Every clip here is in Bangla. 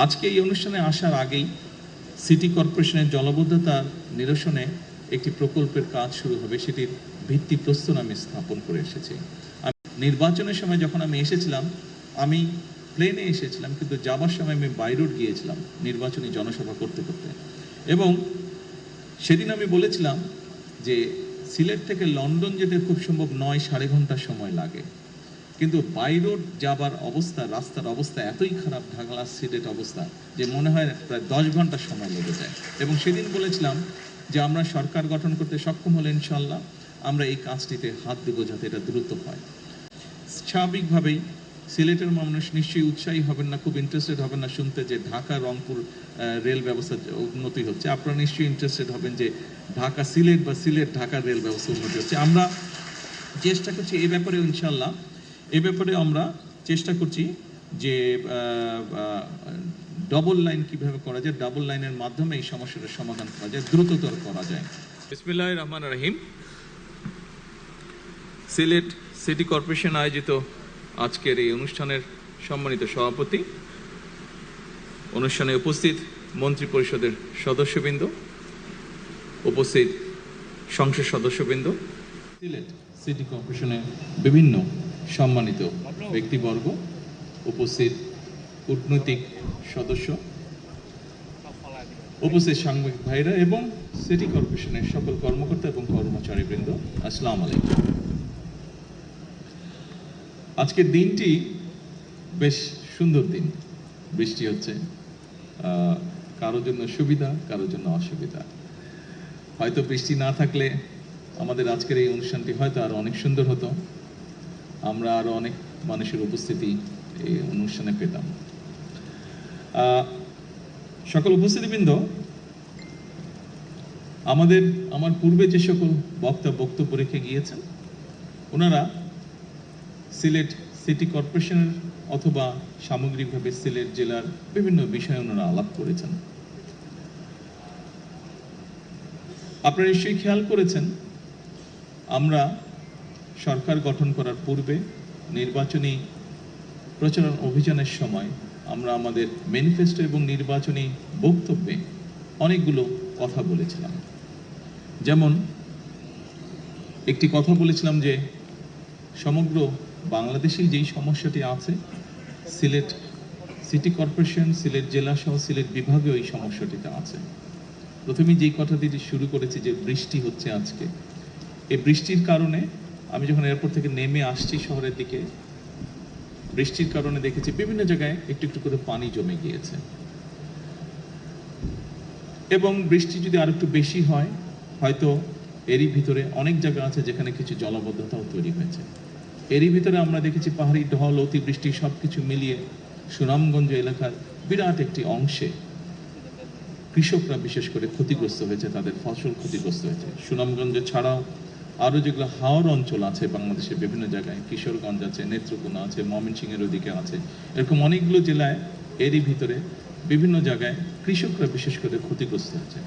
আজকে এই অনুষ্ঠানে আসার আগেই সিটি কর্পোরেশনের জলাবদ্ধতা নিরসনে একটি প্রকল্পের কাজ শুরু হবে, সেটির ভিত্তিপ্রস্তর আমি স্থাপন করে এসেছি। নির্বাচনের সময় যখন আমি এসেছিলাম, আমি প্লেনে এসেছিলাম, কিন্তু যাবার সময় আমি বাই রোড গিয়েছিলাম নির্বাচনী জনসভা করতে করতে। এবং সেদিন আমি বলেছিলাম যে সিলেট থেকে লন্ডন যেতে খুব সম্ভব 9-9.5 ঘন্টা সময় লাগে, কিন্তু বাই রোড যাবার অবস্থা, রাস্তার অবস্থা এতই খারাপ, ঢাকা সিলেট অবস্থা, যে মনে হয় প্রায় 10 ঘন্টা সময় লেগে যায়। এবং সেদিন বলেছিলাম যে আমরা সরকার গঠন করতে সক্ষম হলে ইনশাল্লাহ আমরা এই কাজটিতে হাত দেব যাতে এটা দ্রুত হয়। স্বাভাবিকভাবেই সিলেটের মানুষ নিশ্চয়ই উৎসাহী হবেন না, খুব ইন্টারেস্টেড হবেন না শুনতে যে ঢাকা রংপুর রেল ব্যবস্থা উন্নতি হচ্ছে। আপনারা নিশ্চয়ই ইন্টারেস্টেড হবেন যে ঢাকা সিলেট বা সিলেট ঢাকার রেল ব্যবস্থা উন্নতি হচ্ছে। আমরা চেষ্টা করছি এ ব্যাপারে ইনশাল্লাহ, এ ব্যাপারে আমরা চেষ্টা করছি যে ডবল লাইন কিভাবে করা যায়, ডাবল লাইনের মাধ্যমে এই সমস্যাটার সমাধান করা যায়, দ্রুততর করা যায়। বিসমিল্লাহির রহমানির রহিম। সিলেট সিটি কর্পোরেশন আয়োজিত আজকের এই অনুষ্ঠানের সম্মানিত সভাপতি, অনুষ্ঠানে উপস্থিত মন্ত্রী পরিষদের সদস্যবৃন্দ, উপস্থিত সংসদ সদস্যবৃন্দ, সিলেট সিটি কর্পোরেশনের বিভিন্ন সম্মানিত ব্যক্তিবর্গ, উপস্থিত কূটনৈতিক সদস্য, উপস্থিত সাংবাদিক ভাইরা এবং সিটি কর্পোরেশনের সকল কর্মকর্তা এবং কর্মচারীবৃন্দ, আসসালামু আলাইকুম। আজকের দিনটি বেশ সুন্দর দিন, বৃষ্টি হচ্ছে, কারোর জন্য সুবিধা, কারোর জন্য অসুবিধা। হয়তো বৃষ্টি না থাকলে আমাদের আজকের এই অনুষ্ঠানটি হয়তো আরো অনেক সুন্দর হতো, আমরা আরো অনেক মানুষের উপস্থিতি এই অনুষ্ঠানে পেতাম। সকল উপস্থিতিবৃন্দ, আমার পূর্বে যে সকল বক্তব্য রেখে গিয়েছেন, ওনারা সিলেট সিটি কর্পোরেশনের অথবা সামগ্রিকভাবে সিলেট জেলার বিভিন্ন বিষয়ে ওনারা আলাপ করেছেন। আপনারা নিশ্চয়ই খেয়াল করেছেন, আমরা সরকার গঠন করার পূর্বে নির্বাচনী প্রচারণ অভিযানের সময় আমরা আমাদের ম্যানিফেস্টো এবং নির্বাচনী বক্তব্যে অনেকগুলো কথা বলেছিলাম। যেমন একটি কথা বলেছিলাম যে সমগ্র বাংলাদেশে যেই সমস্যাটি আছে, সিলেট সিটি কর্পোরেশন, সিলেট জেলা সহ সিলেট বিভাগেও এই সমস্যাটিতে আছে। প্রথমে যেই কথাটি শুরু করেছি যে বৃষ্টি হচ্ছে আজকে, এই বৃষ্টির কারণে আমি যখন এয়ারপোর্ট থেকে নেমে আসছি শহরের দিকে, বৃষ্টির কারণে দেখেছি বিভিন্ন জায়গায় একটু একটু করে পানি জমে গিয়েছে। এবং বৃষ্টি যদি আর একটু বেশি হয়, হয়তো এরই ভিতরে অনেক জায়গা আছে যেখানে কিছু জলাবদ্ধতাও তৈরি হয়েছে। এরই ভিতরে আমরা দেখেছি পাহাড়ি ঢল, অতিবৃষ্টি সবকিছু মিলিয়ে সুনামগঞ্জ এলাকার বিরাট একটি অংশে কৃষকরা বিশেষ করে ক্ষতিগ্রস্ত হয়েছে, তাদের ফসল ক্ষতিগ্রস্ত হয়েছে। সুনামগঞ্জ ছাড়াও আরও যেগুলো হাওর অঞ্চল আছে বাংলাদেশের বিভিন্ন জায়গায়, কিশোরগঞ্জ আছে, নেত্রকোনা আছে, ময়মনসিংহের ওদিকে আছে, এরকম অনেকগুলো জেলায় এরই ভিতরে বিভিন্ন জায়গায় কৃষকরা বিশেষ করে ক্ষতিগ্রস্ত হয়েছে।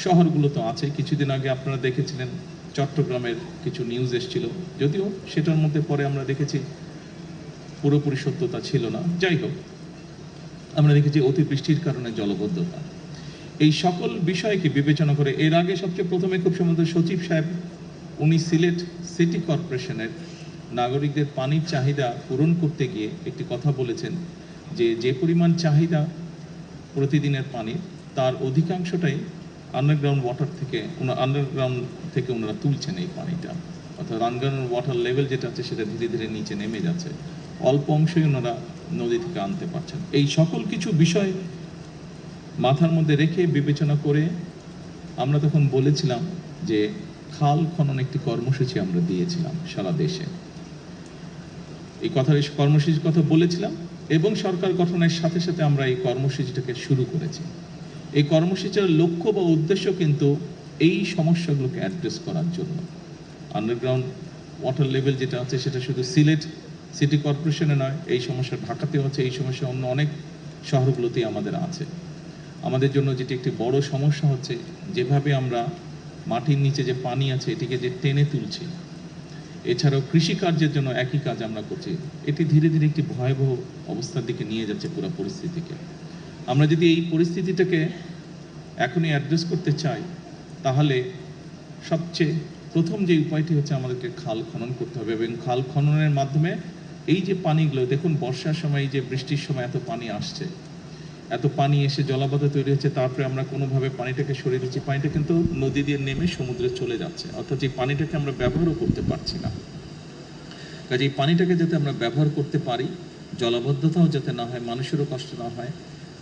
শহরগুলো তো আছে, কিছুদিন আগে আপনারা দেখেছিলেন চট্টগ্রামের কিছু নিউজ এসেছিল, যদিও সেটার মধ্যে পরে আমরা দেখেছি পুরোপুরি সত্যতা ছিল না। যাই হোক, আমরা দেখেছি অতিবৃষ্টির কারণে জলবদ্ধতা। এই সকল বিষয়কে বিবেচনা করে এর আগে সবচেয়ে প্রথমে খুব সম্ভবত সচিব সাহেব উনি সিলেট সিটি কর্পোরেশনের নাগরিকদের পানির চাহিদা পূরণ করতে গিয়ে একটি কথা বলেছেন যে পরিমাণ চাহিদা প্রতিদিনের পানির, তার অধিকাংশটাই আন্ডারগ্রাউন্ড থেকে ওনারা তুলছেন এই পানিটা, অর্থাৎ আন্ডারগ্রাউন্ড ওয়াটার লেভেল যেটা আছে সেটা ধীরে ধীরে নিচে নেমে যাচ্ছে, অল্প অংশই ওনারা নদী থেকে আনতে পারছেন। এই সকল কিছু বিষয় মাথার মধ্যে রেখে বিবেচনা করে আমরা তখন বলেছিলাম যে খাল খনন একটি কর্মসূচি আমরা দিয়েছিলাম সারা দেশে। এই কর্মসূচির কথা বলেছিলাম এবং সরকার গঠনের সাথে সাথে আমরা এই কর্মসূচিটাকে শুরু করেছি। এই কর্মসূচির লক্ষ্য বা উদ্দেশ্য কিন্তু এই সমস্যাগুলোকে অ্যাড্রেস করার জন্য। আন্ডারগ্রাউন্ড ওয়াটার লেভেল যেটা আছে সেটা শুধু সিলেট সিটি কর্পোরেশনে নয়, এই সমস্যা ঢাকাতেও আছে, এই সমস্যা অন্য অনেক শহরগুলোতেই আমাদের আছে। আমাদের জন্য যেটি একটি বড় সমস্যা হচ্ছে, যেভাবে আমরা মাটির নিচে যে পানি আছে এটিকে যে টেনে তুলছি, এছাড়াও কৃষিকার্যের জন্য একই কাজ আমরা করছি, এটি ধীরে ধীরে একটি ভয়াবহ অবস্থার দিকে নিয়ে যাচ্ছে পুরো পরিস্থিতিকে। আমরা যদি এই পরিস্থিতিটাকে এখনই অ্যাড্রেস করতে চাই, তাহলে সবচেয়ে প্রথম যে উপায়টি হচ্ছে আমাদেরকে খাল খনন করতে হবে, এবং খাল খননের মাধ্যমে এই যে পানিগুলো, দেখুন বর্ষার সময় এই যে বৃষ্টির সময় এত পানি আসছে, এত পানি এসে জলাবদ্ধ তৈরি হচ্ছে, তারপরে আমরা কোনোভাবে পানিটাকে সরিয়ে দিচ্ছি, পানিটা কিন্তু নদী দিয়ে নেমে সমুদ্রে চলে যাচ্ছে, অর্থাৎ এই পানিটাকে আমরা ব্যবহারও করতে পারছি না। কাজে এই পানিটাকে যাতে আমরা ব্যবহার করতে পারি, জলাবদ্ধতাও যাতে না হয়, মানুষেরও কষ্ট না হয়,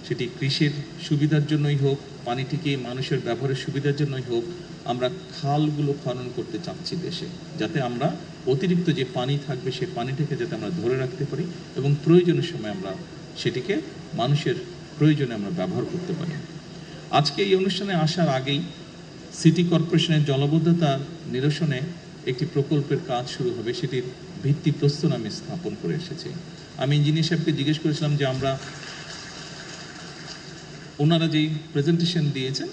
সেটি কৃষির সুবিধার জন্যই হোক, পানিটিকে মানুষের ব্যবহারের সুবিধার জন্যই হোক, আমরা খালগুলো খনন করতে চাচ্ছি দেশে, যাতে আমরা অতিরিক্ত যে পানি থাকবে সেই পানিটাকে যাতে আমরা ধরে রাখতে পারি এবং প্রয়োজনের সময় আমরা সেটিকে মানুষের প্রয়োজনে আমরা ব্যবহার করতে পারি। আজকে এই অনুষ্ঠানে আসার আগেই সিটি কর্পোরেশনের জলাবদ্ধতা নিরসনে একটি প্রকল্পের কাজ শুরু হবে, সেটির ভিত্তিপ্রস্তর আমি স্থাপন করে এসেছি। আমি ইঞ্জিনিয়ার সাহেবকে জিজ্ঞেস করেছিলাম যে ওনারা যেই প্রেজেন্টেশন দিয়েছেন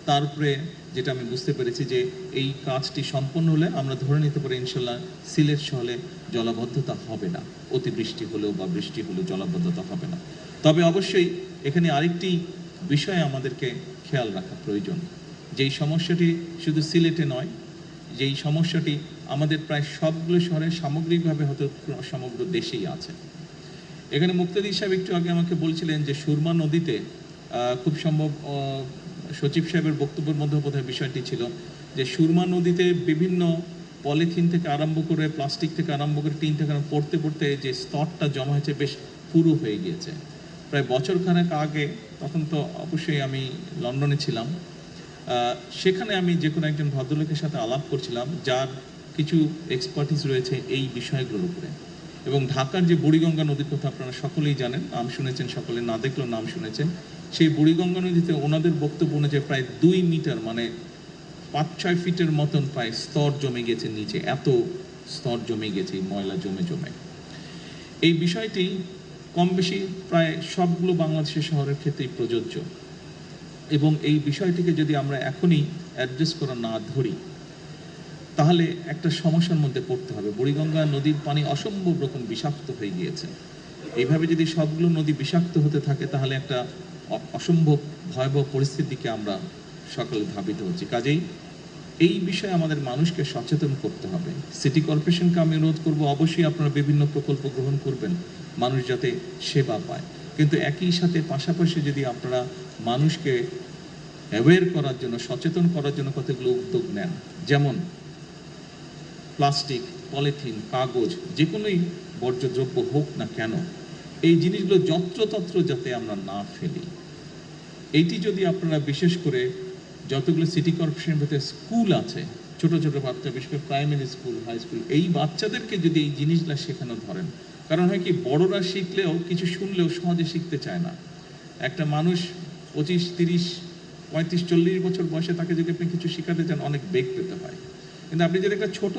তারপরে যেটা আমি বুঝতে পেরেছি যে এই কাজটি সম্পন্ন হলে আমরা ধরে নিতে পারি ইনশাল্লাহ সিলেট শহরে জলাবদ্ধতা হবে না, অতিবৃষ্টি হলেও বা বৃষ্টি হলেও জলাবদ্ধতা হবে না। তবে অবশ্যই এখানে আরেকটি বিষয় আমাদেরকে খেয়াল রাখা প্রয়োজন, যেই সমস্যাটি শুধু সিলেটে নয়, যেই সমস্যাটি আমাদের প্রায় সবগুলো শহরে সামগ্রিকভাবে হয়তো সমগ্র দেশেই আছে। এখানে মুক্তাদির সাহেব একটু আগে আমাকে বলছিলেন যে সুরমা নদীতে খুব সম্ভব সচিব সাহেবের বক্তব্যের মধ্যে বোধহয় বিষয়টি ছিল যে সুরমা নদীতে বিভিন্ন পলিথিন থেকে আরম্ভ করে, প্লাস্টিক থেকে আরম্ভ করে, টিন থেকে পড়তে পড়তে যে স্তরটা জমা হয়েছে বেশ পুরু হয়ে গিয়েছে। প্রায় বছরখানেক আগে, তখন তো অবশ্যই আমি লন্ডনে ছিলাম, সেখানে আমি যে কোনো একজন ভদ্রলোকের সাথে আলাপ করছিলাম যার কিছু এক্সপার্টিস রয়েছে এই বিষয়গুলোর উপরে। এবং ঢাকার যে বুড়িগঙ্গা নদীর কথা আপনারা সকলেই জানেন, নাম শুনেছেন, সকলে না দেখলেও নাম শুনেছেন। সেই বুড়িগঙ্গা নদীতে ওনাদের বক্তব্য অনুযায়ী প্রায় 2 মিটার মানে 5-6 ফিটের মতন প্রায় স্তর জমে গেছে নিচে, এত স্তর জমে গেছে ময়লা জমে জমে। এই বিষয়টি কম বেশি প্রায় সবগুলো বাংলাদেশের শহরের ক্ষেত্রেই প্রযোজ্য, এবং এই বিষয়টিকে যদি আমরা এখনই অ্যাড্রেস করা না ধরি তাহলে একটা সমস্যার মধ্যে পড়তে হবে। বুড়িগঙ্গা নদীর পানি অসম্ভব রকম বিষাক্ত হয়ে গিয়েছে। এইভাবে যদি সবগুলো নদী বিষাক্ত হতে থাকে তাহলে একটা অসম্ভব ভয়াবহ পরিস্থিতিকে আমরা সকলে ধাবিত হচ্ছি। কাজেই এই বিষয়ে আমাদের মানুষকে সচেতন করতে হবে। সিটি কর্পোরেশনকে আমি অনুরোধ করব, অবশ্যই আপনারা বিভিন্ন প্রকল্প গ্রহণ করবেন মানুষ যাতে সেবা পায়, কিন্তু একই সাথে পাশাপাশি যদি আপনারা মানুষকে অ্যাওয়্যার করার জন্য, সচেতন করার জন্য কতগুলো উদ্যোগ নেন, যেমন প্লাস্টিক, পলিথিন, কাগজ, যে কোনোই বর্জ্যদ্রব্য হোক না কেন, এই জিনিসগুলো যত্রতত্র যাতে আমরা না ফেলি। এইটি যদি আপনারা বিশেষ করে যতগুলো সিটি কর্পোরেশনের ভেতরে স্কুল আছে, ছোট ছোট বাচ্চা, বিশেষ করে প্রাইমারি স্কুল, হাই স্কুল, এই বাচ্চাদেরকে যদি এই জিনিসগুলো শেখানো ধরেন, কারণ হয় কি, বড়রা শিখলেও কিছু শুনলেও সহজে শিখতে চায় না। একটা মানুষ 25, 30, 35, 40 বছর বয়সে তাকে যদি আপনি কিছু শেখাতে চান অনেক বেগ পেতে হয়, কিন্তু আপনি যদি একটা ছোট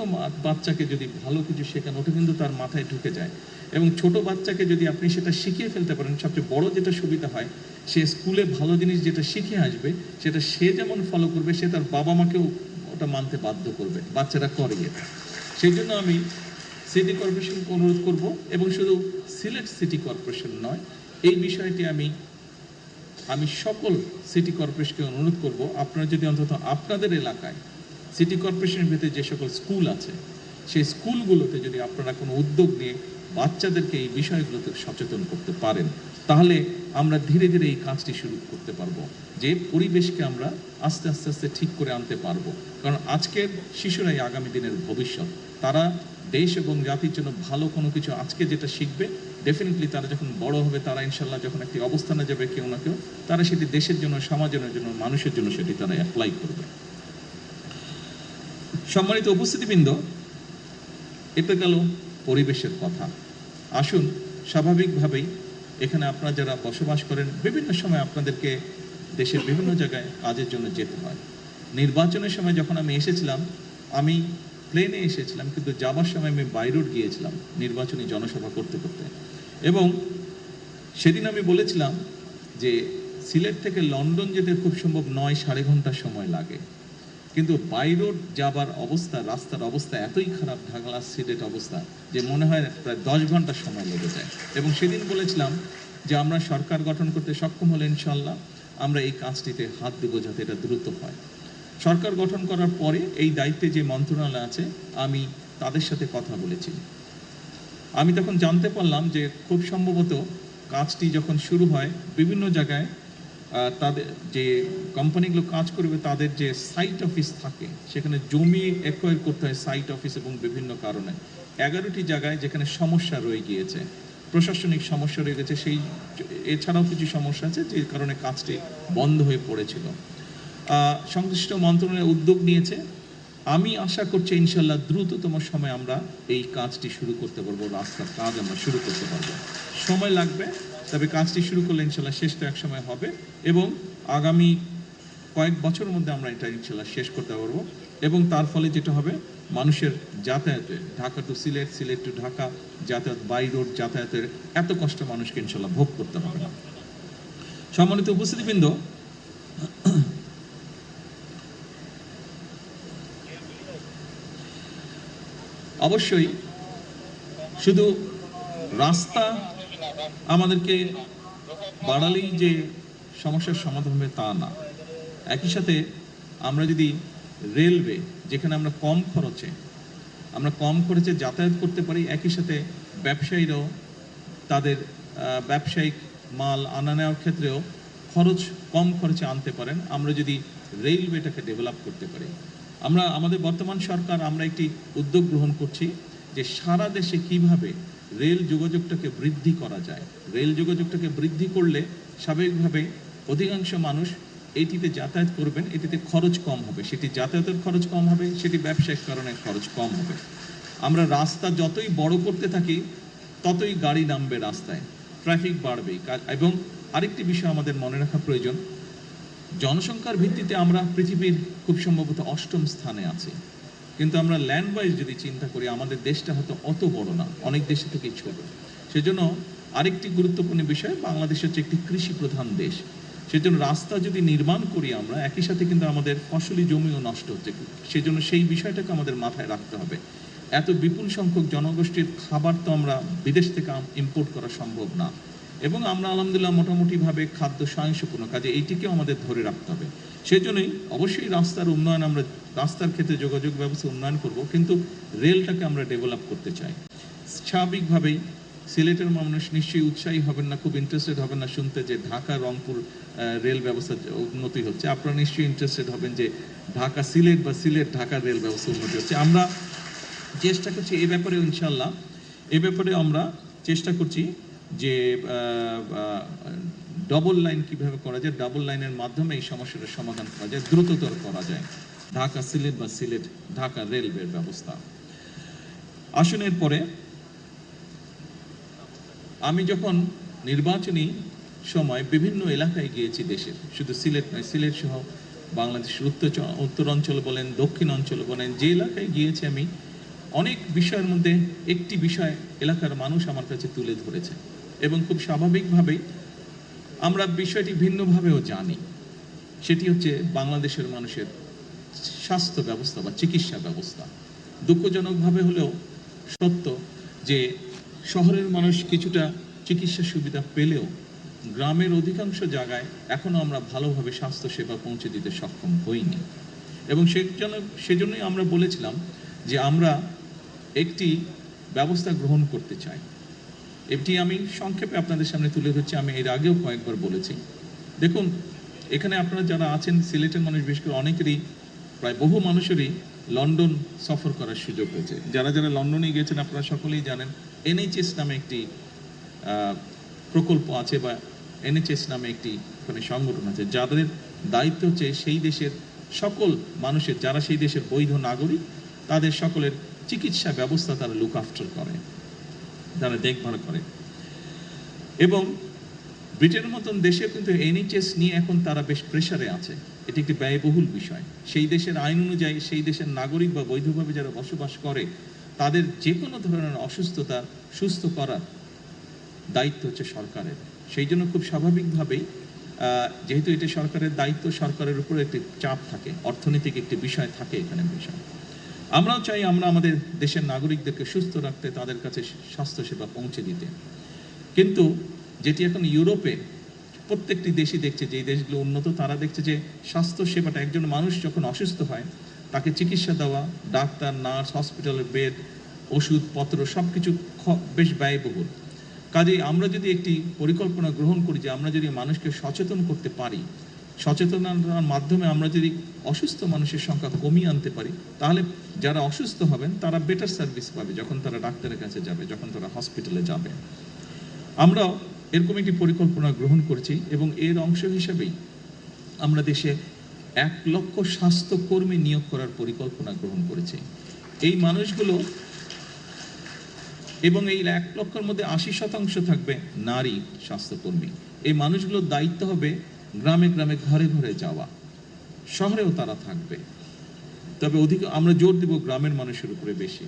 বাচ্চাকে যদি ভালো কিছু শেখান, ওটা কিন্তু তার মাথায় ঢুকে যায়। এবং ছোট বাচ্চাকে যদি আপনি সেটা শিখিয়ে ফেলতে পারেন, সবচেয়ে বড় যেটা সুবিধা হয়, সে স্কুলে ভালো জিনিস যেটা শিখে আসবে সেটা সে যেমন ফলো করবে, সে তার বাবা মাকেও ওটা মানতে বাধ্য করবে। বাচ্চারা করে এটা। সেই জন্য আমি সিটি কর্পোরেশনকে অনুরোধ করব, এবং শুধু সিলেট সিটি কর্পোরেশন নয়, এই বিষয়টি আমি সকল সিটি কর্পোরেশনকে অনুরোধ করব, আপনারা যদি অন্তত আপনাদের এলাকায় সিটি কর্পোরেশনের ভিতরে যে সকল স্কুল আছে সেই স্কুলগুলোতে যদি আপনারা কোনো উদ্যোগ নিয়ে বাচ্চাদেরকে এই বিষয়গুলোতে সচেতন করতে পারেন, তাহলে আমরা ধীরে ধীরে এই কাজটি শুরু করতে পারবো, যে পরিবেশকে আমরা আস্তে আস্তে আস্তে ঠিক করে আনতে পারবো। কারণ আজকের শিশুরাই আগামী দিনের ভবিষ্যৎ। তারা দেশ এবং জাতির জন্য ভালো কোনো কিছু আজকে যেটা শিখবে, ডেফিনেটলি তারা যখন বড় হবে, তারা ইনশাল্লাহ যখন একটি অবস্থানে যাবে কেউ না কেউ, তারা সেটি দেশের জন্য, সমাজের জন্য, মানুষের জন্য সেটি তারা অ্যাপ্লাই করবে। সম্মানিত উপস্থিতিবৃন্দ, এটা গেল পরিবেশের কথা। আসুন, স্বাভাবিকভাবেই এখানে আপনারা যারা বসবাস করেন, বিভিন্ন সময় আপনাদেরকে দেশের বিভিন্ন জায়গায় কাজের জন্য যেতে হয়। নির্বাচনের সময় যখন আমি এসেছিলাম, আমি প্লেনে এসেছিলাম, কিন্তু যাবার সময় আমি বাই রোড গিয়েছিলাম নির্বাচনী জনসভা করতে করতে। এবং সেদিন আমি বলেছিলাম যে সিলেট থেকে লন্ডন যেতে খুব সম্ভব 9-9.5 ঘন্টা সময় লাগে, কিন্তু বাই রোড যাবার অবস্থা, রাস্তার অবস্থা এতই খারাপ, ঢাকা সিলেট অবস্থা, যে মনে হয় প্রায় 10 ঘন্টা সময় লেগে যায়। এবং সেদিন বলেছিলাম যে আমরা সরকার গঠন করতে সক্ষম হলে ইনশাল্লাহ আমরা এই কাজটিতে হাত দেবো যাতে এটা দ্রুত হয়। সরকার গঠন করার পরে এই দায়িত্বে যে মন্ত্রণালয় আছে আমি তাদের সাথে কথা বলেছি। আমি তখন জানতে পারলাম যে খুব সম্ভবত কাজটি যখন শুরু হয় বিভিন্ন জায়গায় তাদের যে কোম্পানিগুলো কাজ করবে তাদের যে সাইট অফিস থাকে সেখানে জমি অ্যাকোয়ার করতে হয় সাইট অফিস, এবং বিভিন্ন কারণে 11টি জায়গায় যেখানে সমস্যা রয়ে গিয়েছে, প্রশাসনিক সমস্যা রয়ে গেছে, সেই এছাড়াও কিছু সমস্যা আছে যে কারণে কাজটি বন্ধ হয়ে পড়েছিল। সংশ্লিষ্ট মন্ত্রণালয় উদ্যোগ নিয়েছে। আমি আশা করছি ইনশাল্লাহ দ্রুততম সময়ে আমরা এই কাজটি শুরু করতে পারবো, রাস্তার কাজ আমরা শুরু করতে পারবো। সময় লাগবে, তবে কাজটি শুরু করলে ইনশাল্লাহ শেষটা এক সময় হবে, এবং আগামী কয়েক বছরের মধ্যে আমরা এটা ইনশাল্লাহ শেষ করতে পারবো। এবং তার ফলে যেটা হবে, মানুষের যাতায়াতে ঢাকা টু সিলেট, সিলেট টু ঢাকা যাতায়াত, বাই রোড যাতায়াতের এত কষ্ট মানুষকে ইনশাল্লাহ ভোগ করতে হবে না। সম্মানিত উপস্থিতিবৃন্দ, অবশ্যই শুধু রাস্তা আমাদেরকে বাড়ালেই যে সমস্যার সমাধান হবে তা না। একই সাথে আমরা যদি রেলওয়ে, যেখানে আমরা কম খরচে যাতায়াত করতে পারি, একই সাথে ব্যবসায়ীরাও তাদের ব্যবসায়িক মাল আনা নেওয়ার ক্ষেত্রেও কম খরচে আনতে পারেন, আমরা যদি রেলওয়েটাকে ডেভেলপ করতে পারি। আমাদের বর্তমান সরকার আমরা একটি উদ্যোগ গ্রহণ করছি যে সারা দেশে কিভাবে রেল যোগাযোগটাকে বৃদ্ধি করা যায়। রেল যোগাযোগটাকে বৃদ্ধি করলে স্বাভাবিকভাবে অধিকাংশ মানুষ এটিতে যাতায়াত করবেন, এটিতে খরচ কম হবে, সেটি যাতায়াতের খরচ কম হবে, সেটি ব্যবসায়িক কারণে খরচ কম হবে। আমরা রাস্তা যতই বড় করতে থাকি ততই গাড়ি নামবে রাস্তায়, ট্রাফিক বাড়বে। এবং আরেকটি বিষয় আমাদের মনে রাখা প্রয়োজন, জনসংখ্যার ভিত্তিতে আমরা পৃথিবীর খুব সম্ভবত 8ম স্থানে আছি, কিন্তু আমরা ল্যান্ড ওয়াইজ যদি চিন্তা করি আমাদের দেশটা হয়তো অত বড় না, অনেক দেশে থেকেই ছোট। সেজন্য আরেকটি গুরুত্বপূর্ণ বিষয়, বাংলাদেশ হচ্ছে একটি কৃষি প্রধান দেশ। সেজন্য রাস্তা যদি নির্মাণ করি আমরা, একই সাথে কিন্তু আমাদের ফসলি জমিও নষ্ট হচ্ছে, সেজন্য সেই বিষয়টাকে আমাদের মাথায় রাখতে হবে। এত বিপুল সংখ্যক জনগোষ্ঠীর খাবার তো আমরা বিদেশ থেকে ইম্পোর্ট করা সম্ভব না, এবং আমরা আলহামদুলিল্লাহ মোটামুটিভাবে খাদ্য স্বয়ংসম্পূর্ণ, কাজে এইটিকেও আমাদের ধরে রাখতে হবে। সেজন্যই অবশ্যই রাস্তার উন্নয়ন, আমরা রাস্তার ক্ষেত্রে যোগাযোগ ব্যবস্থা উন্নয়ন করব, কিন্তু রেলটাকে আমরা ডেভেলপ করতে চাই। স্বাভাবিকভাবেই সিলেটের মানুষ নিশ্চয়ই উৎসাহী হবেন না, খুব ইন্টারেস্টেড হবেন না শুনতে যে ঢাকা রংপুর রেল ব্যবস্থা উন্নতি হচ্ছে। আপনারা নিশ্চয়ই ইন্টারেস্টেড হবেন যে ঢাকা সিলেট বা সিলেট ঢাকার রেল ব্যবস্থা উন্নতি হচ্ছে। আমরা চেষ্টা করছি এ ব্যাপারে, ইনশাল্লাহ এ ব্যাপারে আমরা চেষ্টা করছি যে ডবল লাইন কিভাবে করা যায়, ডাবল লাইনের মাধ্যমে এই সমস্যাটার সমাধান করা যায়, দ্রুততর করা যায় ঢাকা সিলেট বা সিলেট ঢাকা রেলওয়ের ব্যবস্থা। আসনের পরে আমি যখন নির্বাচনী সময় বিভিন্ন এলাকায় গিয়েছি দেশের, শুধু সিলেট নয়, সিলেট সহ বাংলাদেশের উত্তরাঞ্চল বলেন, দক্ষিণ অঞ্চল বলেন, যে এলাকায় গিয়েছি আমি অনেক বিষয়ের মধ্যে একটি বিষয় এলাকার মানুষ আমার কাছে তুলে ধরেছে, এবং খুব স্বাভাবিকভাবেই আমরা বিষয়টি ভিন্নভাবেও জানি। সেটি হচ্ছে বাংলাদেশের মানুষের স্বাস্থ্য ব্যবস্থা বা চিকিৎসা ব্যবস্থা। দুঃখজনকভাবে হলেও সত্য যে শহরের মানুষ কিছুটা চিকিৎসা সুবিধা পেলেও গ্রামের অধিকাংশ জায়গায় এখনো আমরা ভালোভাবে স্বাস্থ্যসেবা পৌঁছে দিতে সক্ষম হইনি, এবং সেজন্যই আমরা বলেছিলাম যে আমরা একটি ব্যবস্থা গ্রহণ করতে চাই। এটি আমি সংক্ষেপে আপনাদের সামনে তুলে ধরছি, আমি এর আগেও কয়েকবার বলেছি। দেখুন, এখানে আপনারা যারা আছেন সিলেটের মানুষ, বিশেষ করে অনেকেরই, প্রায় বহু মানুষেরই লন্ডন সফর করার সুযোগ হয়েছে। যারা যারা লন্ডনে গিয়েছেন আপনারা সকলেই জানেন NHS নামে একটি প্রকল্প আছে, বা NHS নামে একটি ওখানে সংগঠন আছে, যাদের দায়িত্ব হচ্ছে সেই দেশের সকল মানুষের, যারা সেই দেশের বৈধ নাগরিক, তাদের সকলের চিকিৎসা ব্যবস্থা তারা লুক আফটার করে, তারা দেখভাল করে। এবং ব্রিটেনের মতন দেশে কিন্তু NHS নিয়ে এখন তারা বেশ প্রেসারে আছে, এটি একটি ব্যয়বহুল বিষয়। সেই দেশের আইন অনুযায়ী সেই দেশের নাগরিক বা বৈধভাবে যারা বসবাস করে তাদের যে কোনো ধরনের অসুস্থতা সুস্থ করার দায়িত্ব হচ্ছে সরকারের। সেই জন্য খুব স্বাভাবিকভাবেই যেহেতু এটা সরকারের দায়িত্ব, সরকারের উপর একটি চাপ থাকে, অর্থনৈতিক একটি বিষয় থাকে এখানে বিষয়। আমরাও চাই আমরা আমাদের দেশের নাগরিকদেরকে সুস্থ রাখতে, তাদের কাছে স্বাস্থ্যসেবা পৌঁছে দিতে, কিন্তু যেটি এখন ইউরোপে প্রত্যেকটি দেশই দেখছে, যে দেশগুলো উন্নত তারা দেখছে যে স্বাস্থ্য সেবাটা, একজন মানুষ যখন অসুস্থ হয় তাকে চিকিৎসা দেওয়া, ডাক্তার, নার্স, হসপিটালের বেড, ওষুধপত্র সব কিছু বেশ ব্যয়বহুল। কাজেই আমরা যদি একটি পরিকল্পনা গ্রহণ করি যে আমরা যদি মানুষকে সচেতন করতে পারি, সচেতনতার মাধ্যমে আমরা যদি অসুস্থ মানুষের সংখ্যা কমিয়ে আনতে পারি, তাহলে যারা অসুস্থ হবেন তারা বেটার সার্ভিস পাবে যখন তারা ডাক্তারের কাছে যাবে, যখন তারা হসপিটালে যাবে। আমরাও এরকম একটি পরিকল্পনা গ্রহণ করছি এবং এর অংশ হিসেবেই আমরা দেশে 1 লক্ষ স্বাস্থ্যকর্মী নিয়োগ করার পরিকল্পনা গ্রহণ করেছি। এই মানুষগুলো, এবং এই 1 লক্ষের মধ্যে 80% থাকবে নারী স্বাস্থ্যকর্মী। এই মানুষগুলোর দায়িত্ব হবে গ্রামে গ্রামে, ঘরে ঘরে যাওয়া। শহরেও তারা থাকবে, তবে আমরা জোর দেব গ্রামের মানুষের উপরে বেশি।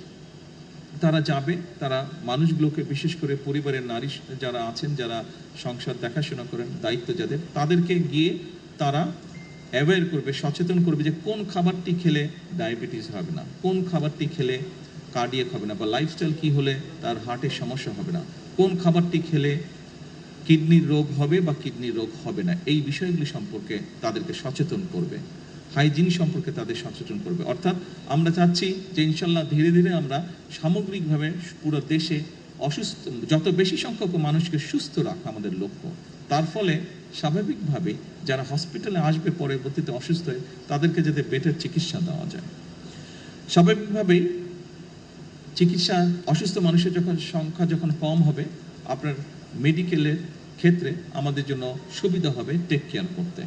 তারা যাবে, তারা মানুষগুলোকে, বিশেষ করে পরিবারের নারী যারা আছেন, যারা সংসার দেখাশোনা করেন, দায়িত্ব যাদের, তাদেরকে গিয়ে তারা অ্যাওয়্যার করবে, সচেতন করবে যে কোন খাবারটি খেলে ডায়াবেটিস হবে না, কোন খাবারটি খেলে কার্ডিয়াক হবে না, বা লাইফস্টাইল কি হলে তার হার্টের সমস্যা হবে না, কোন খাবারটি খেলে কিডনির রোগ হবে বা কিডনির রোগ হবে না। এই বিষয়গুলি সম্পর্কে তাদেরকে সচেতন করবে, হাইজিন সম্পর্কে তাদের সচেতন করবে। অর্থাৎ আমরা চাচ্ছি যে ইনশাল্লাহ ধীরে ধীরে আমরা সামগ্রিকভাবে পুরো দেশে অসুস্থ, যত বেশি সংখ্যক মানুষকে সুস্থ রাখা আমাদের লক্ষ্য। তার ফলে স্বাভাবিকভাবে যারা হসপিটালে আসবে পরবর্তীতে অসুস্থ হয়ে, তাদেরকে যাতে বেটার চিকিৎসা দেওয়া যায়। স্বাভাবিকভাবেই চিকিৎসা, অসুস্থ মানুষের সংখ্যা যখন কম হবে, আপনার মেডিকেলের ক্ষেত্রে আমাদের জন্য সুবিধা হবে টেক কেয়ার করতে।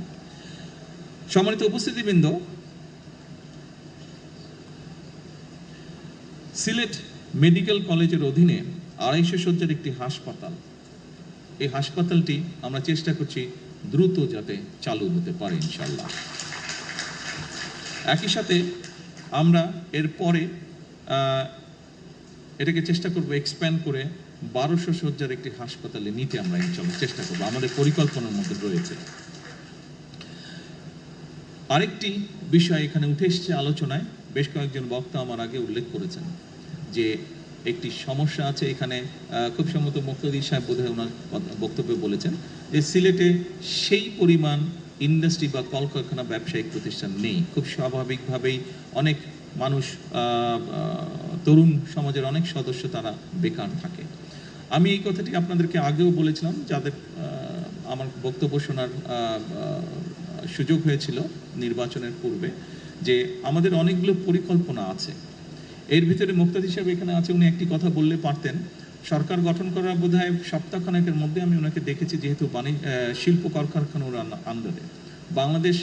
সম্মানিত উপস্থিতিবৃন্দ, সিলেট মেডিকেল কলেজের অধীনে 250 শয্যার একটি হাসপাতাল, এই হাসপাতালটি আমরা চেষ্টা করছি দ্রুত যাতে চালু হতে পারে ইনশাল্লাহ। একই সাথে আমরা এরপরে এটাকে চেষ্টা করব এক্সপ্যান্ড করে 1200 শয্যার একটি হাসপাতালে নিতে আমরা ইনশাল্লাহ চেষ্টা করব, আমাদের পরিকল্পনার মধ্যে রয়েছে। আরেকটি বিষয় এখানে উঠে এসেছে আলোচনায়, বেশ কয়েকজন বক্তা আমার আগে উল্লেখ করেছেন যে একটি সমস্যা আছে এখানে। খুব সম্ভবত মুক্তাদি সাহেব বোধহয় ওনার বক্তব্যে বলেছেন যে সিলেটে সেই পরিমাণ ইন্ডাস্ট্রি বা কলকারখানা, ব্যবসায়িক প্রতিষ্ঠান নেই। খুব স্বাভাবিকভাবেই অনেক মানুষ, তরুণ সমাজের অনেক সদস্য তারা বেকার থাকে। আমি এই কথাটি আপনাদেরকে আগেও বলেছিলাম, যাদের আমার বক্তব্য শোনার সুযোগ হয়েছিল নির্বাচনের পূর্বে, যে আমাদের অনেকগুলো পরিকল্পনা আছে। এর ভিতরে মুক্তাদি সাহেব এখানে আছে, উনি একটি কথা বললে পারতেন। সরকার গঠন করার বোধহয় সপ্তাহখানেকের মধ্যে আমি ওনাকে দেখেছি, যেহেতু শিল্প কলকারখানার আন্ডারে বাংলাদেশ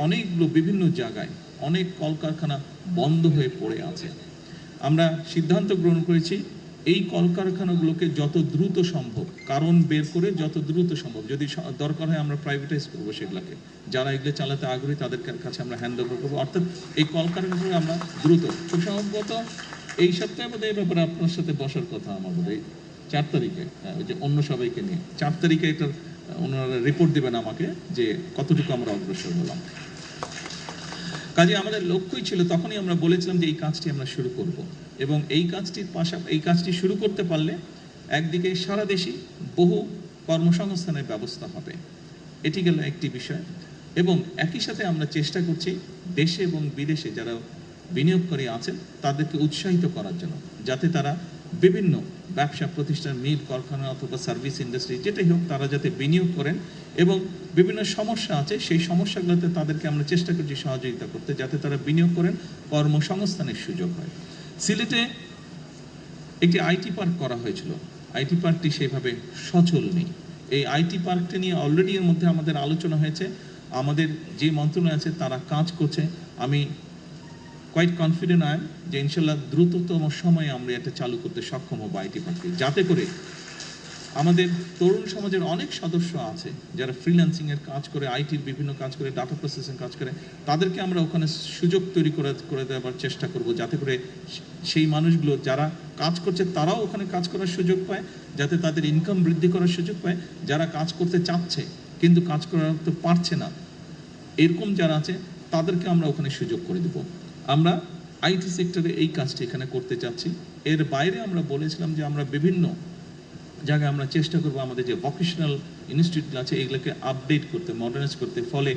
অনেকগুলো বিভিন্ন জায়গায় অনেক কলকারখানা বন্ধ হয়ে পড়ে আছে। আমরা সিদ্ধান্ত গ্রহণ করেছি এই কলকারখানাগুলোকে যত দ্রুত সম্ভব কারণ বের করে, যত দ্রুত সম্ভব, যদি দরকার হয় আমরা প্রাইভেটাইজ করবো সেগুলোকে, যারা এগুলো চালাতে আগ্রহী তাদের কাছে আমরা হ্যান্ড ওভার করবো। অর্থাৎ এই কলকারখানাগুলো আমরা দ্রুত, খুব সম্ভবত এই সপ্তাহে বোধহয় এই ব্যাপারে আপনার সাথে বসার কথা আমার বোধহয় 4 তারিখে, ওই যে অন্য সবাইকে নিয়ে 4 তারিখে এটার ওনারা রিপোর্ট দেবেন আমাকে যে কতটুকু আমরা অগ্রসর হলাম। কাজে আমাদের লক্ষ্যই ছিল, তখনই আমরা বলেছিলাম যে এই কাজটি আমরা শুরু করব, এবং এই কাজটি শুরু করতে পারলে একদিকে সারা দেশে বহু কর্মসংস্থানের ব্যবস্থা হবে, এটি গেল একটি বিষয়। এবং একই সাথে আমরা চেষ্টা করছি দেশে এবং বিদেশে যারা বিনিয়োগকারী আছেন তাদেরকে উৎসাহিত করার জন্য, যাতে তারা বিভিন্ন ব্যবসা প্রতিষ্ঠান, মিল কারখানা অথবা সার্ভিস ইন্ডাস্ট্রি যেটাই হোক, তারা যাতে বিনিয়োগ করেন, এবং বিভিন্ন সমস্যা আছে সেই সমস্যাগুলোতে তাদেরকে আমরা চেষ্টা করছি সহযোগিতা করতে, যাতে তারা বিনিয়োগ করেন, কর্মসংস্থানের সুযোগ হয়। সিলেটে একটি আইটি পার্ক করা হয়েছিল, আইটি পার্কটি সেভাবে সচল নেই। এই আইটি পার্কটি নিয়ে অলরেডি এর মধ্যে আমাদের আলোচনা হয়েছে, আমাদের যে মন্ত্রণালয় আছে তারা কাজ করছে। আমি কোয়াইট কনফিডেন্ট আই যে ইনশাল্লাহ দ্রুততম সময়ে আমরা এটা চালু করতে সক্ষম হব আইটি পার্কটি, যাতে করে আমাদের তরুণ সমাজের অনেক সদস্য আছে যারা ফ্রিল্যান্সিংয়ের কাজ করে, আইটির বিভিন্ন কাজ করে, ডাটা প্রসেসিং কাজ করে, তাদেরকে আমরা ওখানে সুযোগ তৈরি করে দেওয়ার চেষ্টা করব, যাতে করে সেই মানুষগুলো যারা কাজ করছে তারাও ওখানে কাজ করার সুযোগ পায়, যাতে তাদের ইনকাম বৃদ্ধি করার সুযোগ পায়। যারা কাজ করতে চাচ্ছে কিন্তু কাজ করতে পারছে না, এরকম যারা আছে তাদেরকে আমরা ওখানে সুযোগ করে দেব। আমরা আইটি সেক্টরে এই কাজটি এখানে করতে চাচ্ছি। এর বাইরে আমরা বলেছিলাম যে আমরা বিভিন্ন জায়গায় আমরা চেষ্টা করবো আমাদের যে ভোকেশনাল ইনস্টিটিউট আছে এগুলোকে আপডেট করতে, মডার্নাইজ করতে, ফলে